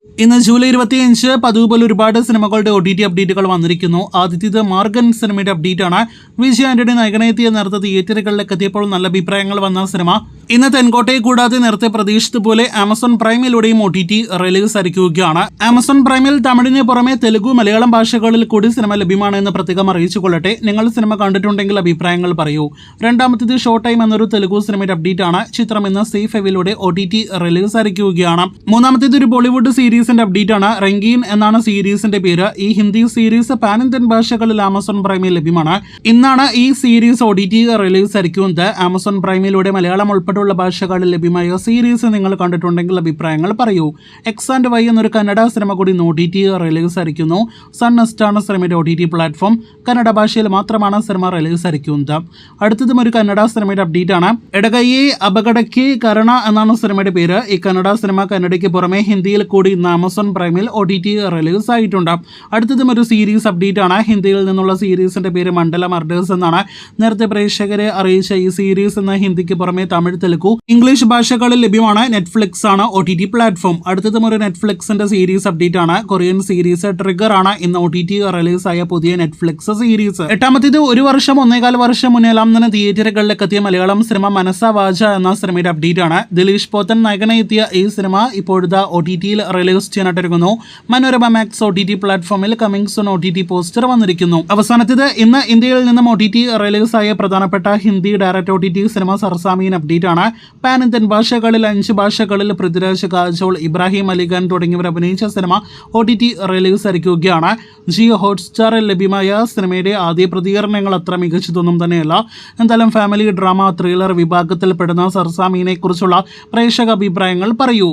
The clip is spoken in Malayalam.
ഇന്ന് ജൂലൈ 25 പതിവ് പോലെ ഒരുപാട് സിനിമകളുടെ OTT അപ്ഡേറ്റുകൾ വന്നിരിക്കുന്നു. ആദ്യത്തേത് മാർഗൻ സിനിമയുടെ അപ്ഡേറ്റ് ആണ്. വിജയ് ആന്റണി നായകനെത്തിയ നേരത്തെ തിയേറ്ററുകളിലേക്ക് എത്തിയപ്പോൾ നല്ല അഭിപ്രായങ്ങൾ വന്ന സിനിമ ഇന്ന് തെൻകോട്ടയെ കൂടാതെ നേരത്തെ പ്രതീക്ഷിച്ചതുപോലെ ആമസോൺ പ്രൈമിലൂടെയും OTT റിലീസ് ആയിരിക്കുകയാണ്. ആമസോൺ പ്രൈമിൽ തമിഴിന് പുറമെ തെലുഗു, മലയാളം ഭാഷകളിൽ കൂടി സിനിമ ലഭ്യമാണ് എന്ന് പ്രത്യേകം അറിയിച്ചുകൊള്ളട്ടെ. നിങ്ങൾ സിനിമ കണ്ടിട്ടുണ്ടെങ്കിൽ അഭിപ്രായങ്ങൾ പറയൂ. രണ്ടാമത്തേത് ഷോ ടൈം എന്നൊരു തെലുഗു സിനിമയുടെ അപ്ഡേറ്റ് ആണ്. ചിത്രം ഇന്ന് സേഫിലൂടെ OTT റിലീസ് ആയിരിക്കുകയാണ്. മൂന്നാമത്തേത് ഒരു ബോളിവുഡ് സീരീസിന്റെ അപ്ഡേറ്റ് ആണ്. റംഗീൻ എന്നാണ് സീരീസിന്റെ പേര്. ഈ ഹിന്ദി സീരീസ് പാൻ ഇന്ത്യൻ ഭാഷകളിൽ ആമസോൺ പ്രൈമിൽ ലഭ്യമാണ്. ഇന്നാണ് ഈ സീരീസ് OTT റിലീസ് ആയിരിക്കുന്നത്. ആമസോൺ പ്രൈമിലൂടെ മലയാളം ഉൾപ്പെടെയുള്ള ഭാഷകളിൽ ലഭ്യമായ സീരീസ് നിങ്ങൾ കണ്ടിട്ടുണ്ടെങ്കിൽ അഭിപ്രായങ്ങൾ പറയൂ. എക്സ് ആൻഡ് വൈ എന്നൊരു കന്നഡ സിനിമ കൂടി OTT റിലീസ് ആയിരിക്കുന്നു. സൺ നെസ്റ്റ് ആണ് സിനിമയുടെ OTT പ്ലാറ്റ്ഫോം. കന്നഡ ഭാഷയിൽ മാത്രമാണ് സിനിമ റിലീസ് ആയിരിക്കുന്നത്. അടുത്തതും ഒരു കന്നഡ സിനിമയുടെ അപ്ഡേറ്റ് ആണ്. എടകയെ അപകടയ്ക്ക് കരണ എന്നാണ് സിനിമയുടെ പേര്. ഈ കന്നഡ സിനിമ കന്നഡയ്ക്ക് പുറമെ ഹിന്ദിയിൽ കൂടി ഇന്ന് ആമസോൺ പ്രൈമിൽ OTT റിലീസ് ആയിട്ടുണ്ട്. അടുത്തതും ഒരു സീരീസ് അപ്ഡേറ്റ് ആണ്. ഹിന്ദിയിൽ നിന്നുള്ള സീരീസിന്റെ പേര് മണ്ഡല മർഡേഴ്സ് എന്നാണ്. നേരത്തെ പ്രേക്ഷകരെ അറിയിച്ച ഈ സീരീസ് എന്ന ഹിന്ദിക്ക് പുറമെ തമിഴ്, തെലുഗു, ഇംഗ്ലീഷ് ഭാഷകളിൽ ലഭ്യമാണ്. നെറ്റ്ഫ്ലിക്സ് ആണ് OTT പ്ലാറ്റ്ഫോം. അടുത്തതും ഒരു നെറ്റ്ഫ്ലിക്സിന്റെ സീരീസ് അപ്ഡേറ്റ് ആണ്. കൊറിയൻ സീരീസ് ട്രിഗർ ആണ് ഇന്ന് OTT റിലീസ് ആയ പുതിയ നെറ്റ്ഫ്ലിക്സ് സീരീസ്. എട്ടാമത്തേത് 1.5 വർഷം മുന്നേലാം തന്നെ തിയേറ്ററുകളിലേക്ക് എത്തിയ മലയാളം സിനിമ മനസ വാച എന്ന സിനിമയുടെ അപ്ഡേറ്റ് ആണ്. ദിലീഷ് പോത്തൻ നായകനെ എത്തിയ ഈ സിനിമ ഇപ്പോഴത്തെ OTTയിൽ റിലീസ് ചെയ്യാനായിട്ടിരിക്കുന്നു. മനോരമ മാക്സ് OTT പ്ലാറ്റ്ഫോമിൽ കമ്മിങ് സൂൺ OTT പോസ്റ്റർ വന്നിരിക്കുന്നു. അവസാനത്തേത് ഇന്ന് ഇന്ത്യയിൽ നിന്നും OTT റിലീസ് ആയ പ്രധാനപ്പെട്ട ഹിന്ദി ഡയറക്റ്റ് OTT സിനിമ സർസാമീൻ അപ്ഡേറ്റ് ആണ്. പാൻ ഇന്ത്യൻ ഭാഷകളിൽ 5 ഭാഷകളിൽ പൃഥ്വിരാജ്, കാജോൾ, ഇബ്രാഹിം അലിഖാൻ തുടങ്ങിയവർ അഭിനയിച്ച സിനിമ OTT റിലീസ് ആയിരിക്കുകയാണ്. ജിയോ ഹോട്ട്സ്റ്റാറിൽ ലഭ്യമായ സിനിമയുടെ ആദ്യ പ്രതികരണങ്ങൾ അത്ര മികച്ചതൊന്നും തന്നെയല്ല. എന്തായാലും ഫാമിലി ഡ്രാമ ത്രില്ലർ വിഭാഗത്തിൽ പെടുന്ന സർസാമീനെ കുറിച്ചുള്ള പ്രേക്ഷക അഭിപ്രായങ്ങൾ പറയൂ.